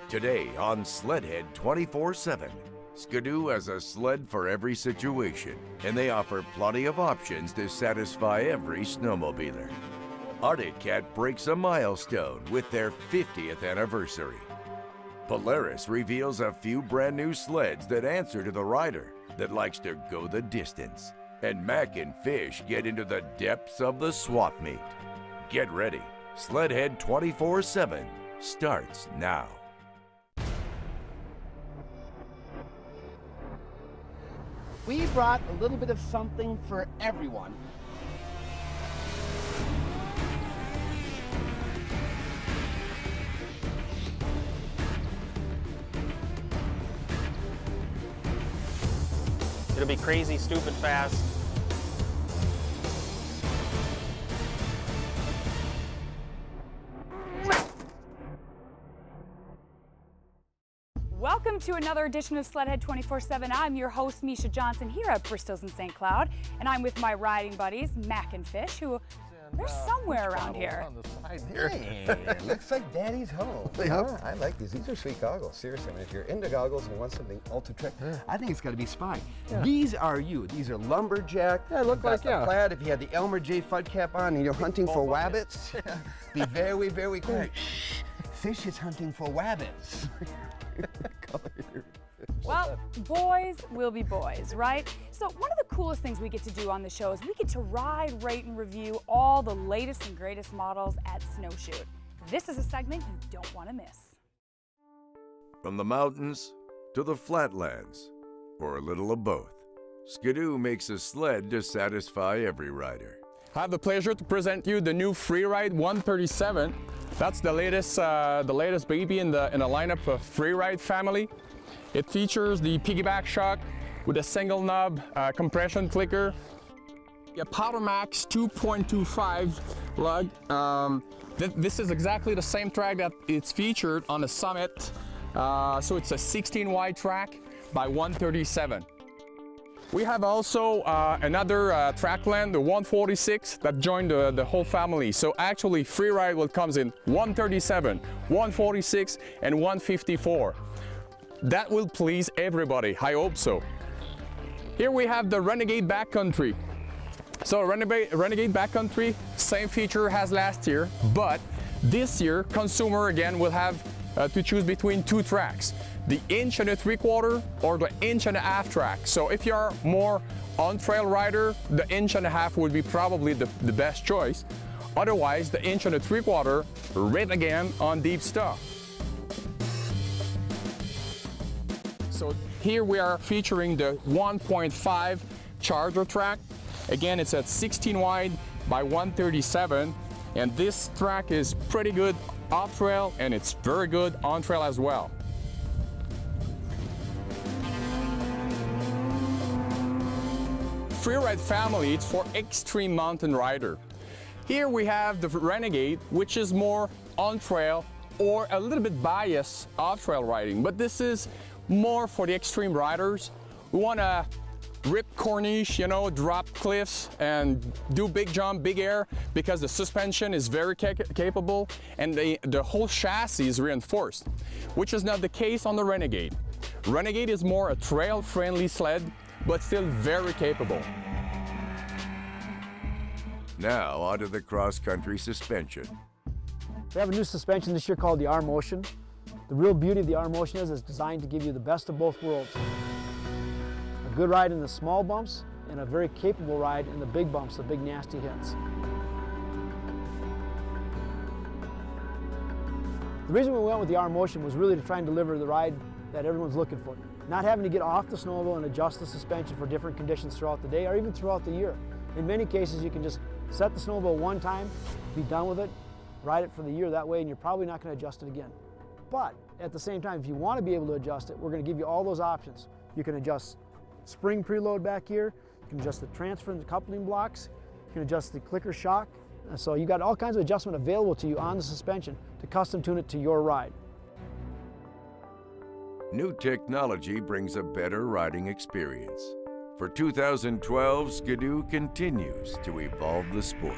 Today on Sledhead 24/7, Skidoo has a sled for every situation, and they offer plenty of options to satisfy every snowmobiler. Arctic Cat breaks a milestone with their 50th anniversary. Polaris reveals a few brand new sleds that answer to the rider that likes to go the distance. And Mac and Fish get into the depths of the swap meet. Get ready. Sledhead 24/7 starts now. We brought a little bit of something for everyone. It'll be crazy, stupid fast. Welcome to another edition of Sledhead 24/7. I'm your host, Misha Johnson, here at Bristol's in St. Cloud, and I'm with my riding buddies, Mac and Fish, who they're somewhere around here. On the side here. Hey, looks like Daddy's home. Yeah, I like these. These are sweet goggles. Seriously, I mean, if you're into goggles and want something ultra trick, I think it's got to be Spy. Yeah. These are you. These are lumberjack. Yeah, look like, the plaid. If you had the Elmer J. Fudd cap on and you're hunting for wabbits, be very, very quiet. Shh. Fish is hunting for wabbits. Well, boys will be boys, right? So one of the coolest things we get to do on the show is we get to ride, rate, and review all the latest and greatest models at Snowshoot. This is a segment you don't want to miss. From the mountains to the flatlands, or a little of both, Skidoo makes a sled to satisfy every rider. I have the pleasure to present you the new Freeride 137. That's the latest baby in the lineup of Freeride family. It features the piggyback shock with a single knob compression clicker, a Power Max 2.25 lug. This is exactly the same track that it's featured on the Summit. So it's a 16 wide track by 137. We have also another track length, the 146, that joined the whole family. So actually, Freeride will comes in 137, 146, and 154. That will please everybody, I hope so. Here we have the Renegade Backcountry. So Renegade Backcountry, same feature as last year, but this year, consumer again will have to choose between two tracks. The 1.75" or the 1.5" track. So if you're more on-trail rider, the 1.5" would be probably the best choice. Otherwise, the 1.75" right again on deep stuff. So here we are featuring the 1.5 Charger track. Again, it's at 16 wide by 137, and this track is pretty good off-trail and it's very good on-trail as well. Freeride family, it's for extreme mountain rider. Here we have the Renegade, which is more on-trail or a little bit biased off-trail riding, but this is more for the extreme riders who want to rip corniche, you know, drop cliffs and do big jump, big air, because the suspension is very capable and the whole chassis is reinforced, which is not the case on the Renegade. Renegade is more a trail-friendly sled, but still very capable. Now onto the cross-country suspension. We have a new suspension this year called the R-Motion. The real beauty of the R-Motion is it's designed to give you the best of both worlds. A good ride in the small bumps and a very capable ride in the big bumps, the big nasty hits. The reason we went with the R-Motion was really to try and deliver the ride that everyone's looking for. Not having to get off the snowmobile and adjust the suspension for different conditions throughout the day or even throughout the year. In many cases, you can just set the snowmobile one time, be done with it, ride it for the year that way, and you're probably not going to adjust it again. But at the same time, if you want to be able to adjust it, we're going to give you all those options. You can adjust spring preload back here, you can adjust the transfer and the coupling blocks, you can adjust the clicker shock. So you've got all kinds of adjustment available to you on the suspension to custom tune it to your ride. New technology brings a better riding experience. For 2012, Skidoo continues to evolve the sport.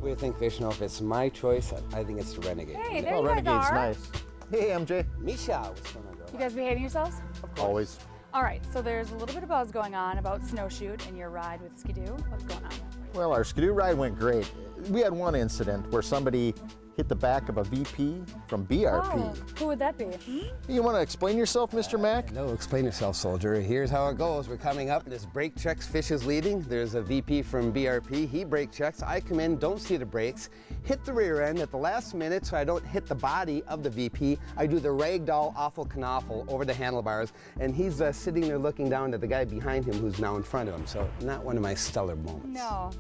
What do you think, Vishnu? If it's my choice, I think it's the Renegade. Hey, there Oh, you guys Renegade's are. nice. Hey, MJ. Misha, what's going on, girl? You guys behaving yourselves? Always. All right, so there's a little bit of buzz going on about Snowshoot and your ride with Skidoo. What's going on? Well, our Skidoo ride went great. We had one incident where somebody hit the back of a VP from BRP. Oh, who would that be? You want to explain yourself, Mr. Mack? No, explain yourself, soldier. Here's how it goes. We're coming up, and this brake checks Fish is leading. There's a VP from BRP. He brake checks. I come in, don't see the brakes, hit the rear end at the last minute so I don't hit the body of the VP. I do the ragdoll awful knaffle over the handlebars, and he's sitting there looking down at the guy behind him who's now in front of him. So not one of my stellar moments. No,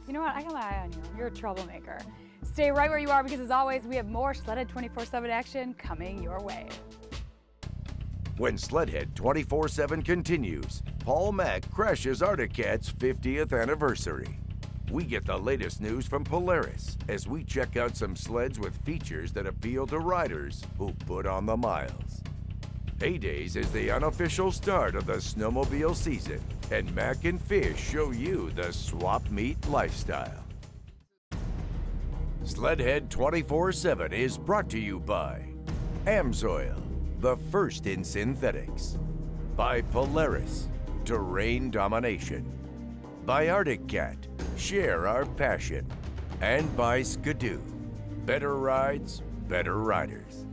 You know what? I got my eye on you. You're a troublemaker. Stay right where you are because, as always, we have more Sledhead 24/7 action coming your way. When Sledhead 24/7 continues, Paul Mack crashes Arctic Cat's 50th anniversary. We get the latest news from Polaris as we check out some sleds with features that appeal to riders who put on the miles. Heydays is the unofficial start of the snowmobile season, and Mack and Fish show you the swap meet lifestyle. Sledhead 24/7 is brought to you by Amsoil, the first in synthetics, by Polaris, terrain domination, by Arctic Cat, share our passion, and by Skidoo, better rides, better riders.